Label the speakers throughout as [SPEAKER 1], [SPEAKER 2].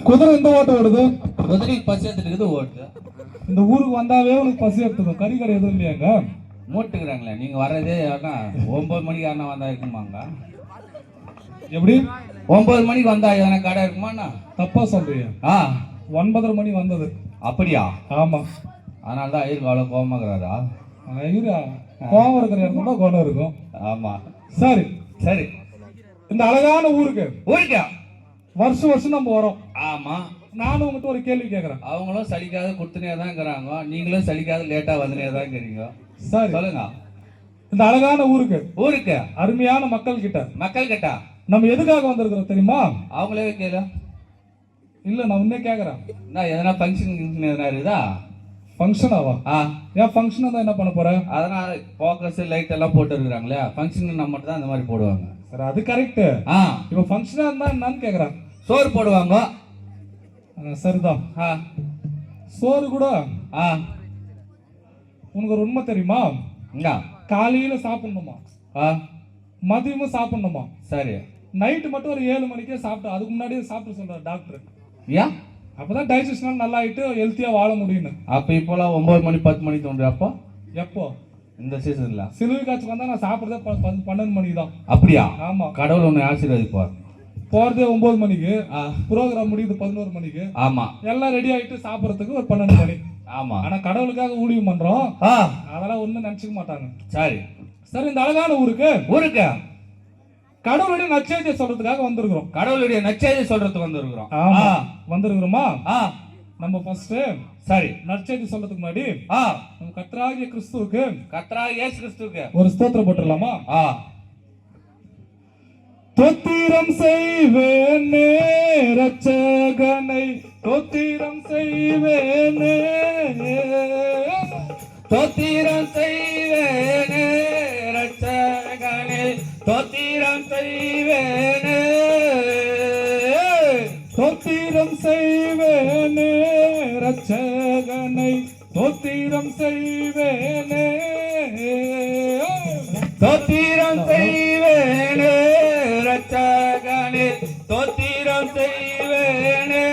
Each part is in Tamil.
[SPEAKER 1] குதிரை இந்த ஓட்டம் ஓடுது.
[SPEAKER 2] குதிரைக்கு பசி எடுத்துட்டு ஓடுது.
[SPEAKER 1] இந்த ஊருக்கு வந்தாவே உனக்கு பசி எடுத்துக்கும். கறி கடை எதுவும் இல்லையாங்க?
[SPEAKER 2] மூட்டுக்கிறாங்களே நீங்க வர்றதே யாருன்னா 9 மணிக்கு யாருன்னா வந்தா இருக்குமாங்க?
[SPEAKER 1] எப்படி
[SPEAKER 2] 9 மணிக்கு வந்தா எதனா கடை இருக்குமாண்ணா?
[SPEAKER 1] தப்பா சொல்றீங்க. 9:30 மணி வந்தது.
[SPEAKER 2] அப்படியா?
[SPEAKER 1] ஆமா.
[SPEAKER 2] அதனால தான் ஐயருக்கு அவ்வளோ கோவமாக்குறாரா?
[SPEAKER 1] ஐயரா கோவம் இருக்கிற இடத்துல தான் குணம் இருக்கும்.
[SPEAKER 2] ஆமா.
[SPEAKER 1] சரி
[SPEAKER 2] சரி.
[SPEAKER 1] இந்த அழகான ஊருக்கு
[SPEAKER 2] ஊருக்கா
[SPEAKER 1] வருஷம் வருஷம் நம்ம வரோம்.
[SPEAKER 2] ஆமா.
[SPEAKER 1] நானும் உங்ககிட்ட ஒரு கேள்வி கேட்கறேன்.
[SPEAKER 2] அவங்களும் சலிக்காத கொடுத்துனே தான் இருக்கிறாங்க, நீங்களும் சலிக்காத லேட்டா வந்துனே தான் இருக்கிறீங்க.
[SPEAKER 1] சரி
[SPEAKER 2] சொல்லுங்க.
[SPEAKER 1] இந்த அழகான
[SPEAKER 2] ஊருக்கு
[SPEAKER 1] அருமையான மக்கள்
[SPEAKER 2] கிட்ட
[SPEAKER 1] நம்ம எதுக்காக வந்திருக்கிறோம் தெரியுமா?
[SPEAKER 2] அவங்களே கேளு.
[SPEAKER 1] இல்ல நான் உன்னே கேக்குறேன்.
[SPEAKER 2] நான் எதனா ஃபங்க்ஷன் எதனா இருக்குதா?
[SPEAKER 1] ஃபங்க்ஷனாவா? ஏன் ஃபங்க்ஷன் தான் என்ன பண்ண போறேன்?
[SPEAKER 2] அதனால ஃபோக்கஸ் லைட் எல்லாம் போட்டு இருக்கிறாங்களே, ஃபங்க்ஷன் நம்ம மட்டும் தான் இந்த மாதிரி போடுவாங்க.
[SPEAKER 1] சரி அது கரெக்ட். இப்போ ஃபங்க்ஷனா இருந்தா என்னன்னு கேக்குறேன்.
[SPEAKER 2] சோறு போடுவாங்க.
[SPEAKER 1] சரிதான். சோறு கூட உனக்கு ஒரு உண்மை தெரியுமா? காலையில சாப்பிடணுமா, மதியமும் சாப்பிடணுமா.
[SPEAKER 2] சரி.
[SPEAKER 1] நைட்டு மட்டும் ஒரு 7 மணிக்கே சாப்பிட்டு, அதுக்கு முன்னாடியே சாப்பிட்டு சொல்றாரு டாக்டர்.
[SPEAKER 2] ஏன்?
[SPEAKER 1] அப்பதான் டைஜஷன் நல்லா ஆயிட்டு ஹெல்த்தியா வாழ முடியும்.
[SPEAKER 2] அப்ப இப்போலாம் 9 மணி 10 மணி தோன்று. அப்போ எப்போ? இந்த சீசன்ல
[SPEAKER 1] சிலுவை காட்சி வந்தா நான் சாப்பிடுறதே 12 மணிக்கு தான்.
[SPEAKER 2] அப்படியா?
[SPEAKER 1] ஆமா.
[SPEAKER 2] கடவுள் உன்னை ஆசீர்வதிப்பார்.
[SPEAKER 1] போறதே 9 மணிக்கு, ப்ரோக்ராம் முடியுது 11 மணிக்கு.
[SPEAKER 2] ஆமா.
[SPEAKER 1] எல்லாம் ரெடி ஆயிட்டு சாப்பிடறதுக்கு ஒரு 12 மணி.
[SPEAKER 2] ஆமா.
[SPEAKER 1] ஆனா கடவுளுக்காக ஊழியம் பண்றோம், அதெல்லாம் ஒண்ணும் நினைச்சுக்க மாட்டாங்க.
[SPEAKER 2] சரி
[SPEAKER 1] சரி. இந்த அழகான ஊருக்கு கடவுளுடைய நற்செய்தியை சொல்றதுக்காக வந்திருக்கிறோம்.
[SPEAKER 2] கடவுளுடைய நற்செய்தியை சொல்றதுக்கு வந்திருக்கிறோம்.
[SPEAKER 1] வந்திருக்கிறோமா? நம்ம ஃபர்ஸ்ட் சரி நற்செய்தி சொல்றதுக்கு முன்னாடி நம்ம கர்த்தராகிய கிறிஸ்துவுக்கு ஒரு ஸ்தோத்திரம் போட்டுடலாமா? தோத்திரம் செய்வேனே ரட்சகனை, தோத்திரம் செய்வேனே,
[SPEAKER 2] தோத்திரம் செய்வேனே ரட்சகனை, தோத்திரம் செய்வேனே,
[SPEAKER 1] தோத்திரம் செய்வேனே ரட்சகனை, தோத்திரம் செய்வேனே,
[SPEAKER 2] தோத்திரம் செய்வேனே ரட்சகனே, தோத்திரம் செய்வேனே.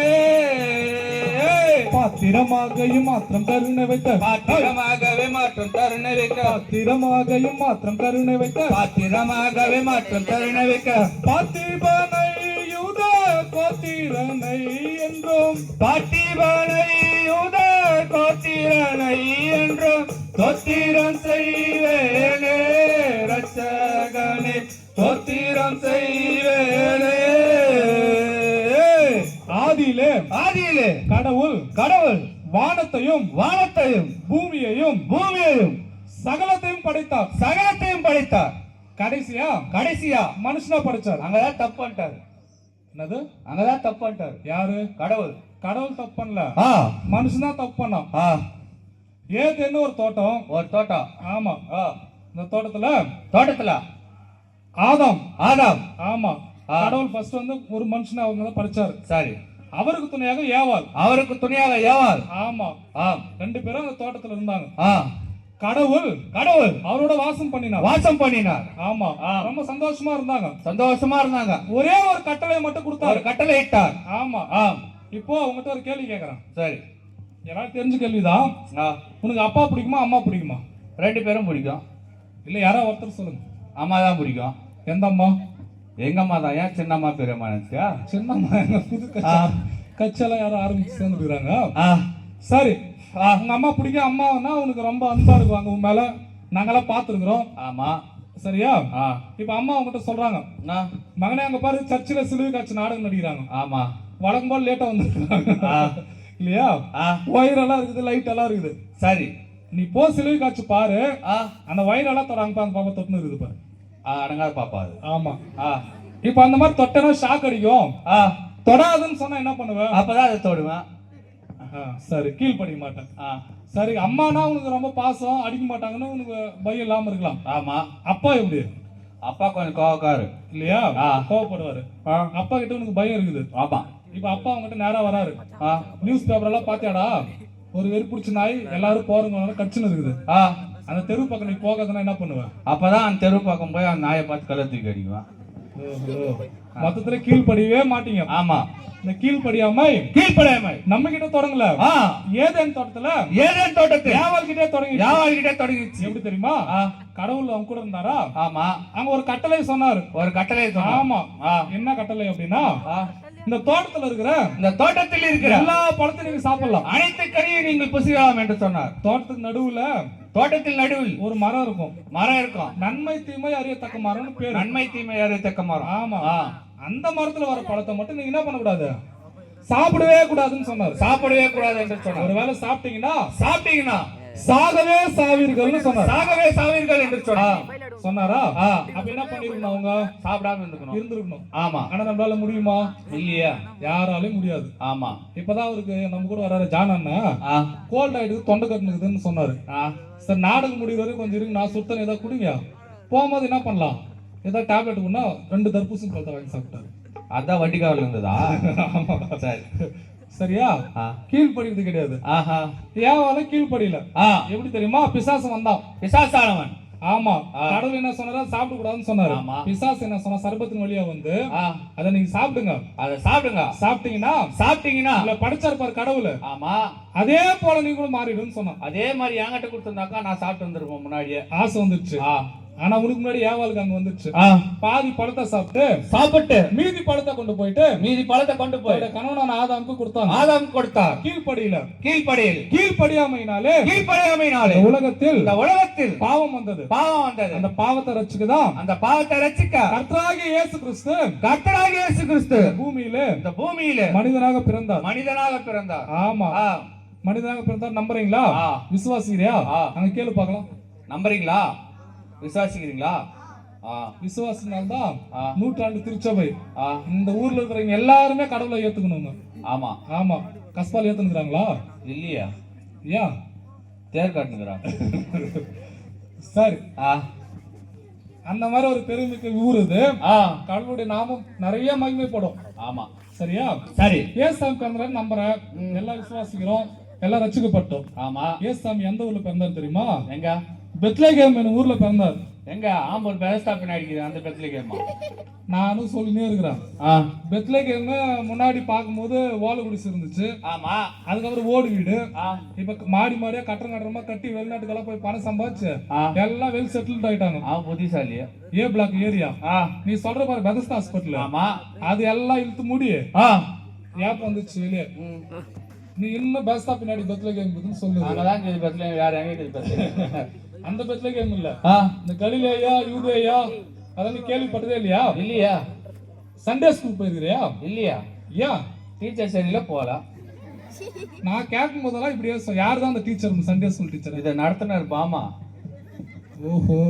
[SPEAKER 1] பாத்திரமாகையும் மாத்திரம் கருணை வைத்த,
[SPEAKER 2] பாத்திரமாகவே மாற்றம் தருணை வைக்க,
[SPEAKER 1] பாத்திரமாகையும் மாத்திரம் கருணை வைத்த,
[SPEAKER 2] பாத்திரமாகவே மாற்றம் தருணை வைக்க,
[SPEAKER 1] பாத்திபனை யூத கோத்திரனை என்றும்,
[SPEAKER 2] பாத்திபனை யூத கோத்திரனை என்றும், தோத்திரம் செய்வேனே ரட்சகனே, தோத்திரம் செய்வேனே.
[SPEAKER 1] ஆதியிலே கடவுள் வானத்தையும் பூமியையும் சகலத்தையும் படைத்தார். கடைசியா மனுஷனா படைச்சார்.
[SPEAKER 2] அங்கதான் தப்பு பண்ணிட்டாரு.
[SPEAKER 1] என்னது?
[SPEAKER 2] அங்கதான் தப்பு பண்ணிட்டாரு.
[SPEAKER 1] யாரு? கடவுள் தப்பு பண்ணல, மனுஷனா தப்பு பண்ணான். ஏதேன்னு ஒரு தோட்டம். ஆமா. இந்த தோட்டத்துல ஆதாம். ஆமா. கடவுள் ஃபர்ஸ்ட் வந்து ஒரு மனுஷனை அவங்க தான் படைச்சாரு.
[SPEAKER 2] சரி.
[SPEAKER 1] அவருக்கு துணையாக ஏவாள். ஆமா. 2 பேரும் அந்த தோட்டத்துல இருந்தாங்க. கடவுள் அவரோட வாசம் பண்ணினார். ஆமா. ரொம்ப சந்தோஷமா இருந்தாங்க. ஒரே ஒரு கட்டளை மட்டும் கொடுத்தாரு.
[SPEAKER 2] கட்டளை இட்டார்.
[SPEAKER 1] ஆமா. இப்போ அவங்ககிட்ட ஒரு கேள்வி கேக்குறேன்.
[SPEAKER 2] சரி.
[SPEAKER 1] எல்லாம் தெரிஞ்ச கேள்விதான். உனக்கு அப்பா பிடிக்குமா அம்மா பிடிக்குமா?
[SPEAKER 2] 2 பேரும் பிடிக்கும்.
[SPEAKER 1] இல்ல யாரா ஒருத்தர் சொல்லுங்க.
[SPEAKER 2] அம்மா தான் பிடிக்கும்.
[SPEAKER 1] எந்த அம்மா?
[SPEAKER 2] எங்க அம்மா தான். ஏன் சின்னம்மா பெரியம்மா நினைச்சியா?
[SPEAKER 1] சின்னம்மா எங்க புது கட்சியெல்லாம் யாரும் ஆரம்பிச்சு சேர்ந்துருக்காங்க. சரி. உங்க அம்மா பிடிக்கும். அம்மானா உனக்கு ரொம்ப அன்பா இருக்குவாங்க உன் மேல, நாங்கெல்லாம் பாத்துருக்கிறோம்.
[SPEAKER 2] ஆமா.
[SPEAKER 1] சரியா? இப்ப அம்மா அவங்ககிட்ட சொல்றாங்க, மகனே அங்க பாரு சர்ச்சில் சிலுவை காட்சி நாடகம் நடிக்கிறாங்க.
[SPEAKER 2] ஆமா.
[SPEAKER 1] வழக்கம் போல லேட்டா வந்துருக்காங்க இல்லையா? ஒயரெல்லாம் இருக்குது, லைட் எல்லாம் இருக்குது.
[SPEAKER 2] சரி.
[SPEAKER 1] நீ போ சிலுவை காட்சி பாரு. அந்த வயரெல்லாம் தொடங்க பாப்பா தொட்டுன்னு இருக்குது பாரு.
[SPEAKER 2] அடங்காத பாப்பா அது.
[SPEAKER 1] ஆமா. இப்ப அந்த மாதிரி தொட்டனா ஷாக் அடிக்கும். தொடாதுன்னு சொன்னா என்ன பண்ணுவேன்?
[SPEAKER 2] அப்பதான் அதை தொடுவேன்.
[SPEAKER 1] சரி. கீழ் படிக்க மாட்டேன். சரி. அம்மானா உனக்கு ரொம்ப பாசம், அடிக்க மாட்டாங்கன்னு உனக்கு பயம் இல்லாம இருக்கலாம்.
[SPEAKER 2] ஆமா.
[SPEAKER 1] அப்பா எப்படி?
[SPEAKER 2] அப்பா கொஞ்சம் கோவக்காரு
[SPEAKER 1] இல்லையா? கோவப்படுவாரு. அப்பா கிட்ட உனக்கு பயம் இருக்குது.
[SPEAKER 2] ஆமா.
[SPEAKER 1] இப்ப அப்பா அவங்ககிட்ட நேரா வராரு. நியூஸ் பேப்பர் எல்லாம் பாத்தியாடா, ஒரு வெறி பிடிச்ச நாய் எல்லாரும் போறவங்க கட்சின்னு இருக்குது. அந்த தெரு பக்கம் நீ போகாதனா என்ன பண்ணுவ?
[SPEAKER 2] அப்பதான் அந்த தெரு பக்கம் போய் அந்த நாயை பார்த்து கல்ல தூக்கி அடிக்குவான்.
[SPEAKER 1] மொத்தத்துல கீழ்படியவே மாட்டீங்க.
[SPEAKER 2] ஆமா,
[SPEAKER 1] இந்த கீழ்படியாமை நம்ம கிட்ட தொடங்கல. ஏதேன் தோட்டத்துல யாவால் கிட்டே தொடங்கிச்சு. எப்படி தெரியுமா? கடவுள் அவங்க கூட இருந்தாரா?
[SPEAKER 2] ஆமா.
[SPEAKER 1] அங்க ஒரு கட்டளை சொன்னாரு. ஆமா. என்ன கட்டளை அப்படின்னா, இந்த தோட்டத்தில் இருக்கிற எல்லா பழத்தையும் நீங்க சாப்பிடலாம்,
[SPEAKER 2] அனைத்து கனியும் நீங்கள் புசிக்கலாம் என்று சொன்னார்.
[SPEAKER 1] தோட்டத்தில் நடுவில் ஒரு மரம் இருக்கும். நன்மை தீமை அறியத்தக்க மரம்னு பேர்.
[SPEAKER 2] நன்மை தீமை அறியத்தக்க மரம்.
[SPEAKER 1] ஆமா. அந்த மரத்துல வர பழத்தை மட்டும் நீங்க என்ன பண்ணக்கூடாது? சாப்பிடவே கூடாதுன்னு சொன்னார்.
[SPEAKER 2] சாப்பிடவே கூடாது என்று சொன்னார்.
[SPEAKER 1] ஒருவேளை சாப்பிட்டீங்கன்னா சாகவே சாவீர்கள்னு சொன்னார்.
[SPEAKER 2] சாகவே சாவீர்கள் என்று
[SPEAKER 1] சொன்னாரா? அப்ப என்ன பண்ணிருக்கணும்? அவங்க
[SPEAKER 2] சாப்பிடாம
[SPEAKER 1] இருந்திருக்கணும்.
[SPEAKER 2] ஆமா.
[SPEAKER 1] ஆனா நம்மளால முடியுமா?
[SPEAKER 2] இல்லையா,
[SPEAKER 1] யாராலையும் முடியாது.
[SPEAKER 2] ஆமா.
[SPEAKER 1] இப்பதான் அவருக்கு நம்ம கூட வர்றாரு ஜான் அண்ணா, கோல்ட் ஆயிடுது, தொண்டை கட்டுனுக்குதுன்னு சொன்னாரு. சரி, நாடகம் முடிவு வரைக்கும் கொஞ்சம் இருக்கு, நான் சுத்தம் ஏதாவது குடிங்க, போகும்போது என்ன பண்ணலாம், ஏதாவது டேப்லெட் கொண்டா 2 தர்பூசணி பழத்தை வாங்கி சாப்பிட்டாரு.
[SPEAKER 2] அதான் வட்டிக்காவில் இருந்ததா? சரி,
[SPEAKER 1] சரியா? கீழ்படிறது கிடையாது. ஏவால கீழ்படியில. எப்படி தெரியுமா? பிசாசு வந்தான்.
[SPEAKER 2] பிசாசானவன்.
[SPEAKER 1] ஆமா. கடவுள் என்ன சொன்னாரா? சாப்பிட கூடாதுன்னு சொன்னாரு. பிசாசு என்ன சொன்னா? சர்பத்தின் வழியா வந்து அதை நீங்க சாப்பிடுங்க. சாப்பிட்டீங்கன்னா படிச்சிருப்பாரு கடவுள்.
[SPEAKER 2] ஆமா.
[SPEAKER 1] அதே போல நீங்களும் மாறிடுன்னு சொன்னா.
[SPEAKER 2] அதே மாதிரி என்கிட்ட கொடுத்திருந்தாக்கா நான் சாப்பிட்டு வந்திருப்போம். முன்னாடியே
[SPEAKER 1] ஆசை வந்துருச்சு. ஆனா உனக்கு முன்னாடி ஏவாளுக்கு அங்க வந்துருச்சு. பாதி பழத்தை சாப்பிட்டு மீதி பழத்தை கொண்டு போயிட்டு கணவனான ஆதாமுக்கு கொடுத்தார். கீழ்ப்படியாமையினாலே உலகத்தில் பாவம் வந்தது. அந்த பாவத்தை ரட்சிக்க கர்த்தராகிய இயேசு கிறிஸ்து பூமியிலே மனிதனாக பிறந்தார். ஆமா, மனிதனாக பிறந்தார். நம்புறீங்களா? விசுவாசிக்கிறியா? அங்க கேளு பார்க்கலாம்.
[SPEAKER 2] நம்புறீங்களா? விசுவாசிக்கிறீங்களா?
[SPEAKER 1] விசுவாசினால்தான் நூற்றாண்டு திருச்சபை. இந்த ஊர்ல இருக்கிறவங்க எல்லாருமே கடவுளை ஏத்துக்கணுங்க.
[SPEAKER 2] ஆமா.
[SPEAKER 1] ஆமா. கஸ்பால் ஏத்துக்கிறாங்களா?
[SPEAKER 2] இல்லையா?
[SPEAKER 1] ஏன்
[SPEAKER 2] தேர் காட்டுங்கிறாங்க.
[SPEAKER 1] சரி, அந்த மாதிரி ஒரு பெருமிக்க ஊர் இது. கடவுளுடைய நாமம் நிறைய மகிமைப்படும்.
[SPEAKER 2] ஆமா.
[SPEAKER 1] சரியா?
[SPEAKER 2] சரி.
[SPEAKER 1] ஏசாமி பிறந்தாரு நம்புறேன், எல்லாம் விசுவாசிக்கிறோம், எல்லாம் ரட்சிக்கப்பட்டோம்.
[SPEAKER 2] ஆமா.
[SPEAKER 1] ஏசாமி எந்த ஊர்ல பிறந்தாரு தெரியுமா?
[SPEAKER 2] எங்க?
[SPEAKER 1] பெத்லகேம் என்ற ஊர்ல பிறந்தார்.
[SPEAKER 2] எங்க? ஆம்பூர் பெரஸ்டாப்பின் அடிக்குது அந்த பெத்லகேமா?
[SPEAKER 1] நானும் சொல்லினே இருக்கிறேன். பெத்லகேம் முன்னாடி பார்க்கும்போது ஓலை குடிசை இருந்துச்சு.
[SPEAKER 2] ஆமா.
[SPEAKER 1] அதுக்கப்புறம் ஓடு வீடு. இப்ப மாடியா கட்டமா கட்டி வெளிநாட்டுக்கெல்லாம் போய் பணம் சம்பாதிச்சு எல்லாம் வெல் செட்டில்ட் ஆயிட்டாங்க.
[SPEAKER 2] புத்திசாலி.
[SPEAKER 1] ஏ பிளாக் ஏரியா. நீ சொல்ற பாரு பெதஸ்தா ஹாஸ்பிட்டல்.
[SPEAKER 2] ஆமா. அது
[SPEAKER 1] எல்லாம் இழுத்து மூடி ஏப்ப வந்துச்சு வெளியே. நீ இன்னும் பெஸ்டா பின்னாடி பெத்லகேம் சொல்லு.
[SPEAKER 2] வேற எங்க?
[SPEAKER 1] அந்த பெத்லகேம் இல்ல, இந்த கலிலேயா யூதேயா அதெல்லாம் கேள்விப்பட்டதே இல்லையா?
[SPEAKER 2] இல்லையா.
[SPEAKER 1] சண்டே ஸ்கூல் போயிருக்கிறியா?
[SPEAKER 2] இல்லையா.
[SPEAKER 1] ஏன்?
[SPEAKER 2] டீச்சர் சரியில்ல போகலாம்.
[SPEAKER 1] நான் கேட்கும் போதெல்லாம் இப்படியே யார் தான் அந்த டீச்சர்? Sunday school teacher.
[SPEAKER 2] இதை நடத்தினார் பாமா.
[SPEAKER 1] ஓஹோ.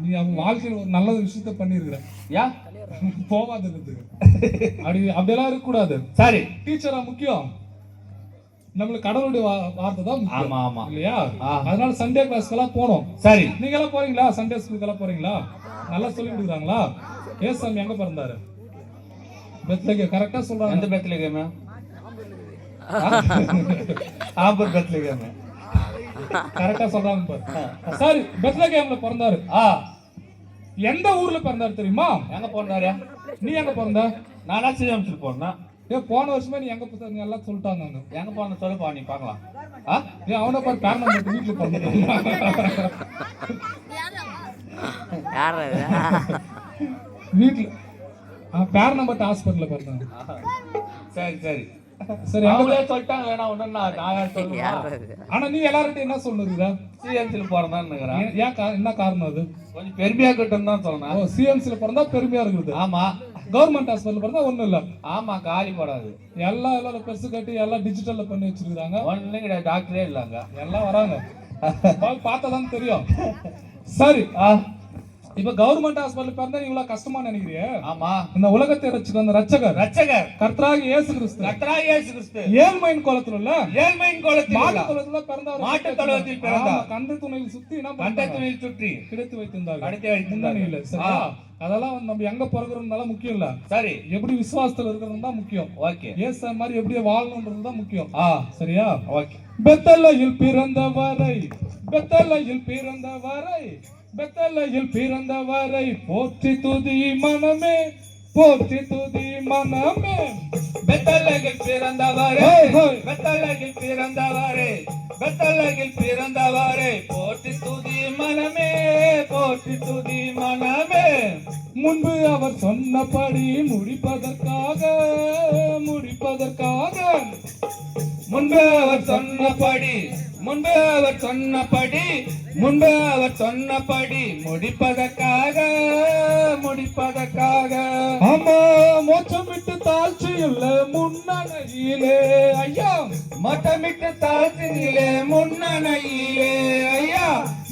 [SPEAKER 1] நீ அவன் வாழ்க்கையில் ஒரு நல்ல விஷயத்த பண்ணிருக்கிற.
[SPEAKER 2] ஏன்
[SPEAKER 1] போகாது அப்படியெல்லாம் இருக்க கூடாது.
[SPEAKER 2] சரி,
[SPEAKER 1] டீச்சரா முக்கியம், நம்மளுக்கு கடவுளுடைய வார்த்தை தான் முக்கியம்.
[SPEAKER 2] ஆமா
[SPEAKER 1] இல்லையா? அதனால சண்டே கிளாஸ்க்கெல்லாம் போனோம்.
[SPEAKER 2] சரி,
[SPEAKER 1] நீங்க எல்லாம் போறீங்களா? சண்டே ஸ்கூலுக்கெல்லாம் போறீங்களா? நல்லா சொல்லி கொடுக்குறாங்களா? ஏசாமி எங்க பிறந்தாரு? பெத்லகேம். கரெக்டா சொல்றாங்க.
[SPEAKER 2] எந்த பெத்லகேம்? ஆம்பூர் பெத்லகேம்.
[SPEAKER 1] கரெக்டா சொல்றாங்க பாரு. சரி, பெத்லகேம்ல பிறந்தாரு. எந்த ஊர்ல பிறந்தாரு தெரியுமா?
[SPEAKER 2] எங்க பிறந்தாரு?
[SPEAKER 1] நீ எங்க பிறந்த?
[SPEAKER 2] நானா சிஎம்சி போறேன்.
[SPEAKER 1] போன வருஷமே நீ எங்க பிறந்த எல்லாம் சொல்லிட்டாங்க.
[SPEAKER 2] எங்க போன சொல்லுப்பா, நீ பார்க்கலாம்.
[SPEAKER 1] அவனை பாரு, காரணம் வீட்டுல பிறந்த வீட்டுல பேரனம்பட்டு ஹாஸ்பிட்டல்ல பிறந்தாங்க.
[SPEAKER 2] சரி சரி
[SPEAKER 1] சரி,
[SPEAKER 2] அவங்களே சொல்லிட்டாங்க. வேணா ஒண்ணு நான் சொல்லுவேன்.
[SPEAKER 1] ஆனா நீ எல்லார்கிட்டையும் என்ன சொல்லுறா?
[SPEAKER 2] சிஎம்சில போறதான்னு நினைக்கிறேன்.
[SPEAKER 1] ஏன் என்ன காரணம்? அது
[SPEAKER 2] கொஞ்சம் பெருமையா கிட்டும் தான் சொன்னேன்.
[SPEAKER 1] சிஎம்சில பிறந்தா பெருமையா இருக்குது.
[SPEAKER 2] ஆமா.
[SPEAKER 1] கவர்மெண்ட் ஹாஸ்பிட்டல் பிறந்தா ஒண்ணும் இல்ல.
[SPEAKER 2] ஆமா, காலி போடாது.
[SPEAKER 1] எல்லாம் பெருசு கட்டி எல்லாம் டிஜிட்டல்ல பண்ணி வச்சிருக்காங்க.
[SPEAKER 2] ஒண்ணும் கிடையாது, டாக்டரே இல்லங்க.
[SPEAKER 1] எல்லாம் வராங்க, பார்த்தாதான் தெரியும். சரி, இப்ப கவர்மெண்ட் ஹாஸ்பிட்டல் பிறந்தா நீ இவ்வளவு கஷ்டமா நினைக்கிறிய?
[SPEAKER 2] ஆமா.
[SPEAKER 1] இந்த உலகத்தை ரட்சிக்க வந்த ரட்சகர் கர்த்தராகிய இயேசு கிறிஸ்து ஏழ்மையின் கோலத்தில் உள்ள மாட்டு தொழுவத்தில் பிறந்தார். கந்தை துணையில் சுத்தி கிடைத்து வைத்திருந்தார்கள். சரியா? அதெல்லாம் வந்து நம்ம எங்க பிறகுறதுனால முக்கியம் இல்ல.
[SPEAKER 2] சரி.
[SPEAKER 1] எப்படி விசுவாசத்துல இருக்கிறது தான் முக்கியம்.
[SPEAKER 2] ஓகே.
[SPEAKER 1] இயேசு மாதிரி எப்படி வாழணும்ன்றது தான் முக்கியம். சரியா?
[SPEAKER 2] ஓகே.
[SPEAKER 1] பெத்தலையில் பிறந்தவரை, பெத்தலையில் பிறந்தவரை, பெத்தலையில் பிறந்தவரை போற்றி துதி மனமே, போற்றி துதி மனமே.
[SPEAKER 2] பெத்தலையில் பிறந்தவரே, பெத்தலையில் பிறந்தவரே, பெத்தலையில் பிறந்தவரே போற்றி துதி மனமே, போற்றி துதி மனமே.
[SPEAKER 1] முன்பு அவர் சொன்னபடி முடிப்பதற்காக, முடிப்பதற்காக,
[SPEAKER 2] முன்பு அவர் சொன்னபடி, முன்பு அவர் சொன்னபடி, முன்பு அவர் சொன்னபடி முடிப்பதற்காக, முடிப்பதற்காக.
[SPEAKER 1] ஆமா, மோட்சமிட்டு தாழ்ச்சியுள்ள முன்னணியிலே ஐயா,
[SPEAKER 2] மொட்டமிட்டு தாழ்த்தினிலே முன்னணியிலே ஐயா.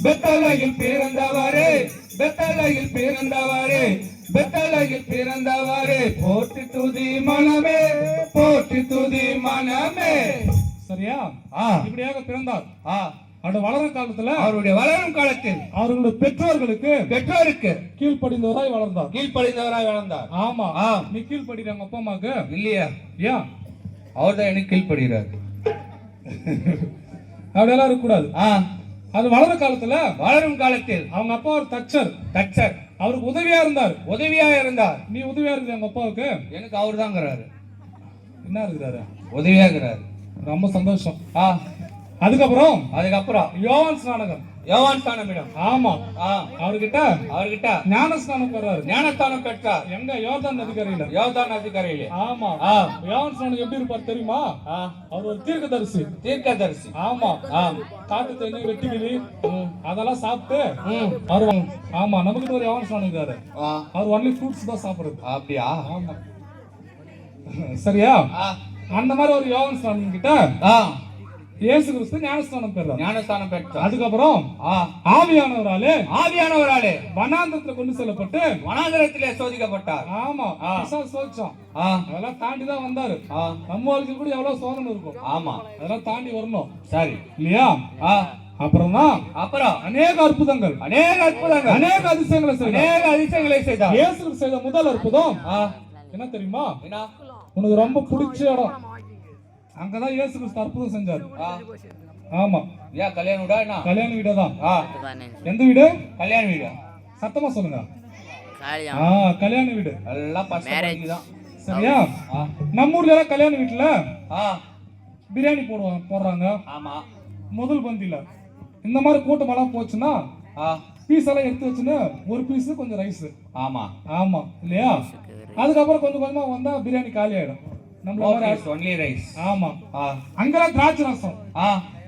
[SPEAKER 2] பெத்தலையில் பிறந்தவரே, பெத்தலையில் பிறந்தவரே, பெத்தலையில் பிறந்தவரே போற்றி துதி மனமே, போற்றி துதி மனமே.
[SPEAKER 1] சரியா? இப்படியாக பிறந்தார். அவருடைய வளரும் காலத்துல,
[SPEAKER 2] அவருடைய வளரும் காலத்தில்
[SPEAKER 1] அவர்களுடைய பெற்றோர்களுக்கு,
[SPEAKER 2] பெற்றோருக்கு
[SPEAKER 1] கீழ்ப்படிந்தவராய் வளர்ந்தார்.
[SPEAKER 2] கீழ்ப்படிந்தவராய் வளர்ந்தார்.
[SPEAKER 1] ஆமா. நீ கீழ்படிறாங்க அப்பா அம்மாக்கு
[SPEAKER 2] இல்லையா?
[SPEAKER 1] ஏன்?
[SPEAKER 2] அவர்தான் எனக்கு கீழ்படுகிறார்.
[SPEAKER 1] அப்படியெல்லாம் இருக்க கூடாது. அது வளரும் காலத்துல,
[SPEAKER 2] வளரும் காலத்தில்
[SPEAKER 1] அவங்க அப்பா ஒரு தச்சர்.
[SPEAKER 2] தச்சர்.
[SPEAKER 1] அவருக்கு உதவியா இருந்தார்.
[SPEAKER 2] உதவியா இருந்தார்.
[SPEAKER 1] நீ உதவியா இருக்கிற உங்க அப்பாவுக்கு?
[SPEAKER 2] எனக்கு அவர் தாங்கிறாரு.
[SPEAKER 1] என்ன இருக்கிறாரு?
[SPEAKER 2] உதவியா இருக்கிறாரு.
[SPEAKER 1] ரொம்ப சந்தோஷம். அதுக்கப்புறம்
[SPEAKER 2] அதுக்கப்புறம்
[SPEAKER 1] யோவான் ஸ்நானகர்,
[SPEAKER 2] யோவான் ஸ்நானமிடம்.
[SPEAKER 1] ஆமா, அவர்கிட்ட ஞான ஸ்நானம் பெறாரு.
[SPEAKER 2] ஞானஸ்தானம் பெற்றார்.
[SPEAKER 1] எங்க? யோர்தான் நதிக்கரையில.
[SPEAKER 2] யோர்தான் நதிக்கரையிலே.
[SPEAKER 1] ஆமா. யோவான் ஸ்நானகர் எப்படி இருப்பார் தெரியுமா? அவர் ஒரு தீர்க்கதரிசி.
[SPEAKER 2] தீர்க்கதரிசி.
[SPEAKER 1] ஆமா. காட்டு தேனி, வெட்டுக்கிளி அதெல்லாம் சாப்பிட்டு அவர், ஆமா, நமக்கு ஒரு யோவான் ஸ்நானகர் இருக்காரு. அவர் ஒன்லி ஃப்ரூட்ஸ் தான் சாப்பிடுறது.
[SPEAKER 2] அப்படியா?
[SPEAKER 1] ஆமா. சரியா? அந்த மாதிரி ஒரு யோவான் ஸ்நானகர் கிட்ட இயேசு கிறிஸ்து ஞானஸ்தானம் பெறார்.
[SPEAKER 2] ஞானஸ்தானம் பெற்றார்.
[SPEAKER 1] அதுக்கப்புறம் ஆவியானவராலே,
[SPEAKER 2] ஆவியானவராலே
[SPEAKER 1] வனாந்தரத்துல கொண்டு செல்லப்பட்டு
[SPEAKER 2] வனாந்தரத்திலே சோதிக்கப்பட்டார்.
[SPEAKER 1] ஆமா, சோதிச்சோம். அதெல்லாம் தாண்டி தான் வந்தாரு. நம்ம வாழ்க்கையில் கூட எவ்வளவு சோதனை இருக்கும்.
[SPEAKER 2] ஆமா,
[SPEAKER 1] அதெல்லாம் தாண்டி வரணும்.
[SPEAKER 2] சரி
[SPEAKER 1] இல்லையா? அப்புறம் அநேக அற்புதங்கள்,
[SPEAKER 2] அநேக அற்புதங்கள்,
[SPEAKER 1] அநேக அதிசயங்களை செய்தார்.
[SPEAKER 2] அநேக அதிசயங்களை செய்தார்.
[SPEAKER 1] இயேசு கிறிஸ்து செய்த முதல் அற்புதம் என்ன தெரியுமா? உனக்கு ரொம்ப பிடிச்ச இடம், அங்கதான் இயேசு கிறிஸ்து அற்புதம் செஞ்சாரு. ஆமா.
[SPEAKER 2] ஏன் கல்யாண வீடா? என்ன
[SPEAKER 1] கல்யாண வீடு தான். எந்த வீடு?
[SPEAKER 2] கல்யாண வீடு.
[SPEAKER 1] சத்தமா சொல்லுங்க. கல்யாண வீடு.
[SPEAKER 2] எல்லாம் தான்.
[SPEAKER 1] சரியா? நம்ம ஊர்ல எல்லாம் கல்யாண வீட்டுல பிரியாணி போடுறாங்க.
[SPEAKER 2] ஆமா.
[SPEAKER 1] முதல் பந்தில இந்த மாதிரி கூட்டம் எல்லாம் போச்சுன்னா பீஸ் எல்லாம் எடுத்து வச்சுன்னு ஒரு பீஸ் கொஞ்சம் ரைஸ்.
[SPEAKER 2] ஆமா.
[SPEAKER 1] ஆமா இல்லையா? அதுக்கப்புறம் கொஞ்சம் கொஞ்சமா வந்தா பிரியாணி காலி ஆயிடும்.
[SPEAKER 2] Only rice.
[SPEAKER 1] ஆமா. அங்கெல்லாம் திராட்சை ரசம்.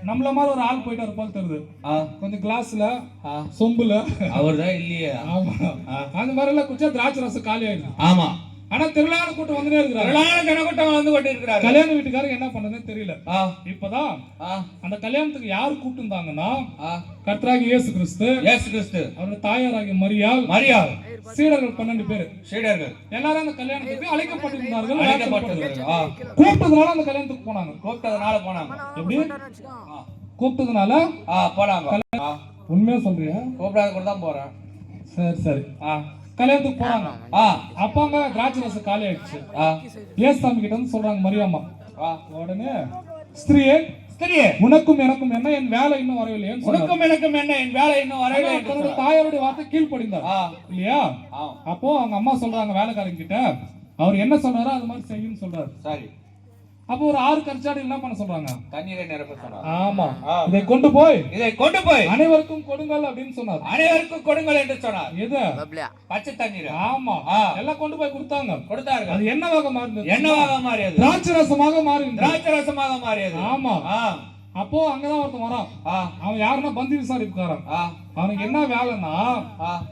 [SPEAKER 1] நம்மள மாதிரி ஒரு ஆள் போயிட்டாரு போல தெரியுது. கொஞ்சம் கிளாஸ்ல, சொம்புல.
[SPEAKER 2] அவர்தான் இல்லையே.
[SPEAKER 1] ஆமா. அந்த மாதிரி எல்லாம் குடிச்சா திராட்சை ரசம் காலி ஆயிடுது.
[SPEAKER 2] ஆமா.
[SPEAKER 1] ஆனா திருவிழான கூட்டம் வந்துட்டே இருக்கிறாரு.
[SPEAKER 2] திருவிழான ஜனக்கூட்டம் வந்து கொண்டு இருக்கிறாரு.
[SPEAKER 1] கல்யாண வீட்டுக்காரங்க என்ன பண்றதுன்னு தெரியல. இப்பதான் அந்த கல்யாணத்துக்கு யாரு கூப்பிட்டு இருந்தாங்கன்னா, கர்த்தராகிய இயேசு கிறிஸ்து,
[SPEAKER 2] இயேசு கிறிஸ்து,
[SPEAKER 1] அவருடைய தாயாராகிய மரியாள்,
[SPEAKER 2] மரியாள்,
[SPEAKER 1] சீடர்கள் 12 பேர்.
[SPEAKER 2] சீடர்கள்
[SPEAKER 1] எல்லாரும் அந்த கல்யாணத்துக்கு அழைக்கப்பட்டிருந்தார்கள்.
[SPEAKER 2] கூப்பிட்டதுனால
[SPEAKER 1] அந்த கல்யாணத்துக்கு போனாங்க.
[SPEAKER 2] கூப்பிட்டதுனால போனாங்க.
[SPEAKER 1] எப்படி? கூப்பிட்டதுனால
[SPEAKER 2] போனாங்க.
[SPEAKER 1] உண்மையா சொல்றியா?
[SPEAKER 2] கூப்பிடாத கூட தான் போறேன்.
[SPEAKER 1] சரி சரி. கல்யாணத்துக்கு போறாங்க. அப்பாங்க திராட்சை ரசம் காலி ஆயிடுச்சு. ஏசாமி கிட்ட வந்து சொல்றாங்க மரியாமா. உடனே ஸ்திரியே, ஸ்திரியே, உனக்கும் எனக்கும் என்ன, என் வேலை இன்னும் வரவில்லை.
[SPEAKER 2] உனக்கும் எனக்கும் என்ன, என் வேலை இன்னும் வரவில்லை.
[SPEAKER 1] தன்னுடைய தாயாருடைய வார்த்தை கீழ்ப்படிந்தார் இல்லையா? அப்போ அவங்க அம்மா சொல்றாங்க வேலைக்காரங்க கிட்ட, அவர் என்ன சொன்னாரோ அது மாதிரி செய்யுன்னு சொல்றாரு.
[SPEAKER 2] சரி.
[SPEAKER 1] அப்போ ஒரு 6 கற்சாடி என்ன பண்ண சொல்றாங்க?
[SPEAKER 2] தண்ணீரை நிரப்ப சொன்னார்.
[SPEAKER 1] ஆமா. இதை கொண்டு போய்
[SPEAKER 2] அனைவருக்கும்
[SPEAKER 1] கொடுங்கள் அப்படின்னு சொன்னார்.
[SPEAKER 2] அனைவருக்கும் கொடுங்கள் என்று சொன்னார்.
[SPEAKER 1] எது?
[SPEAKER 2] பச்சை தண்ணீர்.
[SPEAKER 1] ஆமா. எல்லாம் கொண்டு போய் கொடுத்தார்கள். அது என்னவாக மாறினது?
[SPEAKER 2] என்னவாக மாறியது?
[SPEAKER 1] திராட்சை ரசமாக மாறினது.
[SPEAKER 2] திராட்சை ரசமாக மாறியது.
[SPEAKER 1] ஆமா. அப்போ அங்கதான் ஒருத்தன் வரான். அவன் யாருன்னா பந்தி விசாரிப்புக்காரன். அவனுக்கு என்ன வேலைன்னா,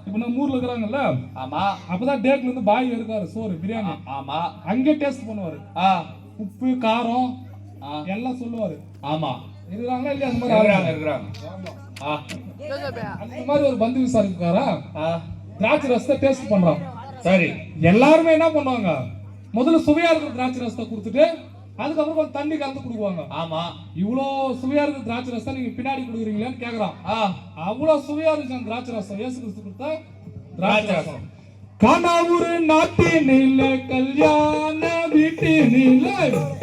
[SPEAKER 1] இப்ப நம்ம ஊர்ல இருக்கிறாங்கல்ல,
[SPEAKER 2] ஆமா,
[SPEAKER 1] அப்பதான் டேக்ல இருந்து பாய் இருக்காரு, சோறு பிரியாணி.
[SPEAKER 2] ஆமா.
[SPEAKER 1] அங்கே டேஸ்ட் பண்ணுவாரு. உப்பு காரம் எல்லாம் சொல்லுவாரு.
[SPEAKER 2] ஆமா.
[SPEAKER 1] இருக்கிறாங்களா இல்லையா? அந்த மாதிரி
[SPEAKER 2] இருக்கிறாங்க.
[SPEAKER 1] அந்த மாதிரி ஒரு பந்து விசாரிப்புக்காரா திராட்சை ரசத்தை டேஸ்ட் பண்றான்.
[SPEAKER 2] சரி.
[SPEAKER 1] எல்லாருமே என்ன பண்ணுவாங்க, முதல்ல சுவையா இருக்கிற திராட்சை ரசத்தை கொடுத்துட்டு அதுக்கப்புறம் கொஞ்சம் தண்ணி கலந்து கொடுக்குவாங்க.
[SPEAKER 2] ஆமா.
[SPEAKER 1] இவ்வளோ சுவையா இருக்கிற திராட்சை ரசத்தை நீங்க பின்னாடி கொடுக்குறீங்களான்னு கேக்குறான். அவ்வளவு சுவையா இருந்துச்சு திராட்சை ரசம். இயேசு கிறிஸ்து கொடுத்தா திராட்சை ரசம். கனவுரு நாட்டினிலே கல்யாண வீட்டினிலே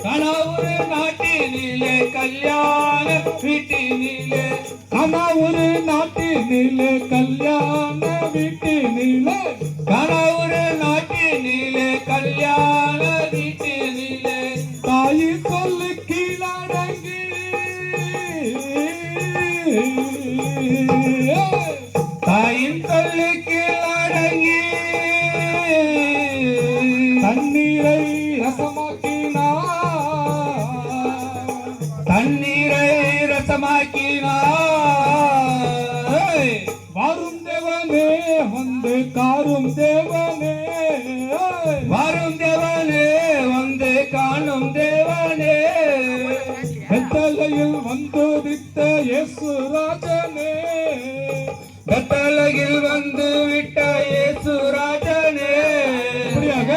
[SPEAKER 2] கனவுரு நாட்டினிலே கல்யாண வீட்டினிலே
[SPEAKER 1] கனவுரு நாட்டினிலே கல்யாண வீட்டினிலே
[SPEAKER 2] கனவுரு நாட்டினிலே கல்யாண வீட்டினிலே
[SPEAKER 1] தாயி சொல்லு கீழடங்கி
[SPEAKER 2] தாயின் சொல்லு கீழடங்கி
[SPEAKER 1] தண்ணீரை ரசமாக்கினார்
[SPEAKER 2] தண்ணீரை ரசமாக்கினார்
[SPEAKER 1] வரும் தேவனே வந்து காரும் தேவனே
[SPEAKER 2] வரும் தேவனே வந்து காணும் தேவனே
[SPEAKER 1] வெத்தலையில் வந்துதித்த இயேசு ராஜனே
[SPEAKER 2] கட்டளையில் வந்து விட்ட இயேசு ராஜனே
[SPEAKER 1] இப்படியாக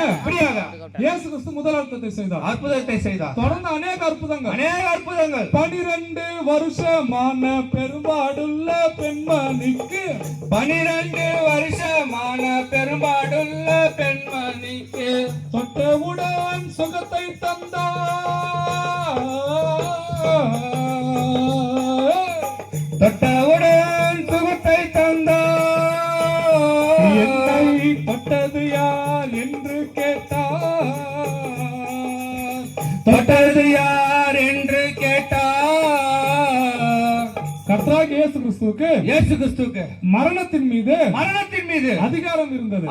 [SPEAKER 1] இயேசு கிறிஸ்து முதல் அற்புதத்தை செய்தார்.
[SPEAKER 2] அற்புதத்தை செய்தார்.
[SPEAKER 1] தொடர்ந்து அநேக அற்புதங்கள் 12 வருஷமான பெரும்பாடுள்ள பெண்மணிக்கு
[SPEAKER 2] 12 வருஷமான பெரும்பாடுள்ள பெண்மணிக்கு
[SPEAKER 1] தொட்டவுடன் சுகத்தை தந்தார்.
[SPEAKER 2] தொட்டவுடன் சுகத்தை தந்தார்.
[SPEAKER 1] என்னை தொட்டது யார் என்று கேட்டார்.
[SPEAKER 2] தொட்டது யார் என்று கேட்டார்.
[SPEAKER 1] கர்த்தராகிய இயேசு கிறிஸ்துவுக்கு மரணத்தின் மீது அதிகாரம் இருந்தது.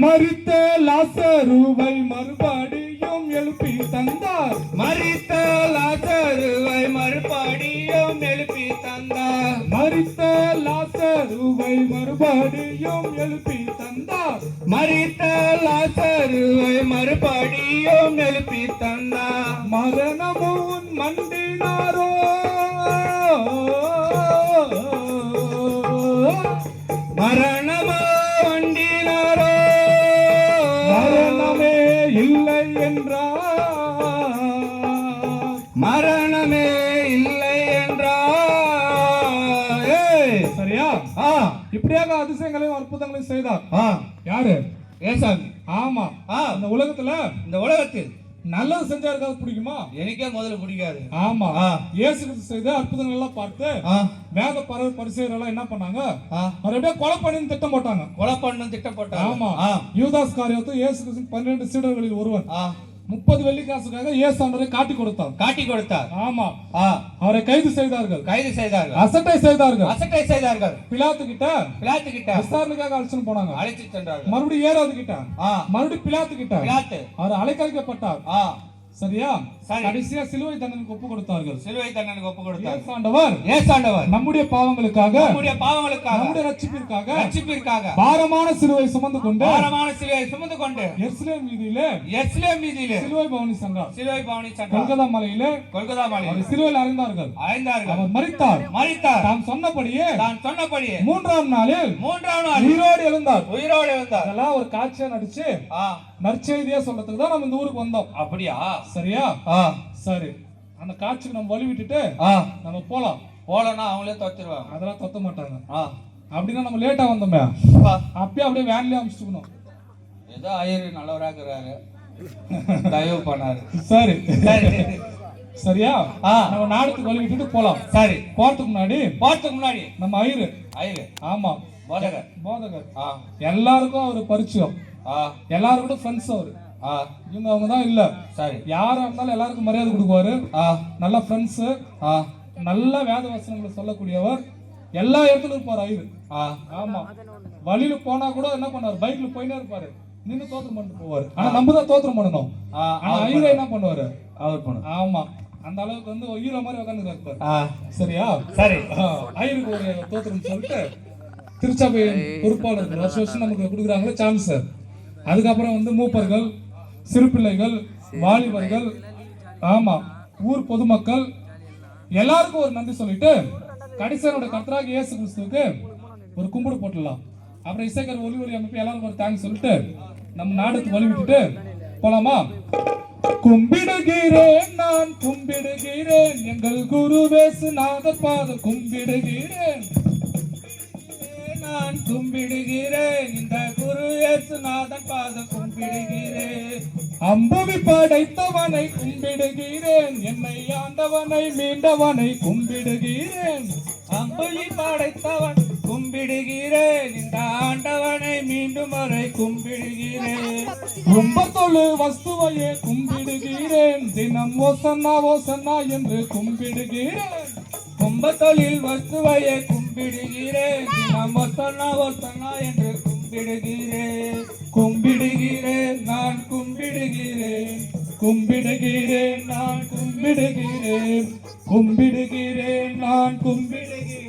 [SPEAKER 1] மரித்த லாசருவை மறுபடியும் எழுப்பி தந்தார்.
[SPEAKER 2] மரித்த லாசருவை மறுபடியும் எழுப்பி தந்தார்.
[SPEAKER 1] மரித்த லாசருவை மறுபடியும் எழுப்பி தந்தார்.
[SPEAKER 2] மரித்த லாசருவை மறுபடியும் எழுப்பி தந்தார்.
[SPEAKER 1] மரணமும் மண்டினாரோ
[SPEAKER 2] மரணமோ வண்டினாரோ
[SPEAKER 1] மரணமே இல்லை என்றார்.
[SPEAKER 2] மரணமே இல்லை என்றார்.
[SPEAKER 1] சரியா? இப்படியாக அதிசயங்களையும் அற்புதங்களையும் செய்தார். யாரு?
[SPEAKER 2] ஏசாமி.
[SPEAKER 1] ஆமா. இந்த உலகத்தில் நல்லது செஞ்சா இருக்காது பிடிக்குமா?
[SPEAKER 2] எனக்கே முதல்ல பிடிக்காது.
[SPEAKER 1] ஆமா. இயேசு கிறிஸ்து செய்த அற்புதங்கள் எல்லாம் பார்த்து வேத பரிசேயர்கள் என்ன பண்ணாங்க? அப்படியே கொலை பண்ணி திட்டம் போட்டாங்க. ஆமா. யூதாஸ் காரியோத்து இயேசு கிறிஸ்து 12 சீடர்களில் ஒருவன் 30 வெள்ளிக்காசுக்காக இயேசு ஆண்டவரை காட்டி கொடுத்தார். ஆமா. அவரை கைது செய்தார்கள். அசட்டை செய்தார்கள். பிலாத்து கிட்ட விசாரணைக்காக அழைச்சு போனாங்க. மறுபடியும் ஏரோது கிட்ட மறுபடியும் பிலாத்து கிட்ட அவர் அழைக்கப்பட்டார். சரியா? கடைசியா சிலுவை தண்டனைக்கு ஒப்பு கொடுத்தார்கள். ஏசாண்டவர் நம்முடைய பாவங்களுக்காக நம்முடைய ரட்சிப்பிற்காக பாரமான சிலுவை சுமந்து கொண்டு எருசலேம் வீதியிலே சிலுவை பவனி சென்றார். கொல்கத்தா மலையிலே சிலுவையில் அறைந்தார்கள். அவர் மரித்தார். தாம் சொன்னபடியே 3ஆம் நாளில் உயிரோடு எழுந்தார். அதெல்லாம் ஒரு காட்சியா நடிச்சு நற்செய்தியா சொல்றதுக்கு தான் நம்ம இந்த ஊருக்கு வந்தோம்.
[SPEAKER 2] அப்படியா?
[SPEAKER 1] சரியா? சரி. அந்த காட்சிக்கு நம்ம வழி விட்டுட்டு நம்ம போலன்னா
[SPEAKER 2] அவங்களே தொத்திடுவாங்க.
[SPEAKER 1] அதெல்லாம் தொத்த மாட்டாங்க. அப்படின்னா நம்ம லேட்டா வந்தோமே அப்பயே அப்படியே வேன்லயே அமிச்சுக்கணும்.
[SPEAKER 2] ஏதோ ஐயர் நல்லவராக்குறாரு, தயவு பண்ணாரு.
[SPEAKER 1] சரி சரியா? நம்ம நாடுக்கு வழி விட்டுட்டு போலாம். சரி. போறதுக்கு முன்னாடி நம்ம ஐயரு. ஆமா, போதகர். எல்லாருக்கும் அவரு பரிச்சயம். எல்லாரும் கூட ஃப்ரெண்ட்ஸ் அவரு. அவங்க தான் இல்ல. சரி. யாரா இருந்தாலும் எல்லாருக்கும் மரியாதை கொடுக்குவாரு. நல்ல ஃப்ரெண்ட்ஸ், நல்ல வேத வசனங்களை சொல்லக்கூடியவர். எல்லா இடத்துலயும் இருப்பாரு ஐயரு. ஆமா. வழியில போனா கூட என்ன பண்ணாரு? பைக்ல போயினே இருப்பாரு. நின்று தோத்திரம் பண்ணிட்டு போவாரு. ஆனா நம்ம தான் தோத்திரம் பண்ணணும். ஆனா ஐயரை என்ன பண்ணுவாரு? அவர் பண்ணும். ஆமா. அந்த அளவுக்கு வந்து ஹீரோ மாதிரி உட்கார்ந்து இருப்பாரு. சரியா? சரி. ஐயருக்கு ஒரு தோத்திரம் சொல்லிட்டு திருச்சபையின் பொறுப்பாளர்கள் வருஷம் நமக்கு கொடுக்குறாங்களே சான்ஸ். அதுக்கப்புறம் வந்து மூப்பர்கள், சிறுபிள்ளைகள், வாலிபர்கள், ஆமா, ஊர் பொதுமக்கள் எல்லாருக்கும் ஒரு நன்றி சொல்லிட்டு கடைசியோட கர்த்தராகிய இயேசு கிறிஸ்துவுக்கு ஒரு கும்பிடு போட்டுடலாம். அப்புறம் இசைக்கர் ஒலி அமைப்பு எல்லாருக்கும் ஒரு தேங்க்ஸ் சொல்லிட்டு நம்ம நாடுக்கு வழி விட்டுட்டு போலாமா? கும்பிடுகிறேன், நான் கும்பிடுகிறேன், எங்கள் குரு வேசுநாதர் பாத கும்பிடுகிறேன். நான் கும்பிடுகிறேன் இந்த குரு இயேசுநாதன் பாதம் கும்பிடுகிறேன் அம்புவி படைத்தவனை கும்பிடுகிறேன் என்னை ஆண்டவனை மீண்டவனை கும்பிடுகிறேன் அம்புவி படைத்தவன் கும்பிடுகிறேன் இந்த ஆண்டவனை மீண்டும் வரை கும்பிடுகிறேன் ரொம்ப தொழு வஸ்துவையே கும்பிடுகிறேன் தினம் ஓசன்னா ஓசன்னா என்று கும்பிடுகிறேன் கும்பத்தொழில் வஸ்துவையே கும்பிடுகிறேன் தினம் ஓசன்னா ஓசன்னா என்று கும்பிடுகிறேன் கும்பிடுகிறேன் நான் கும்பிடுகிறேன் கும்பிடுகிறேன் நான் கும்பிடுகிறேன் கும்பிடுகிறேன் நான் கும்பிடுகிறேன்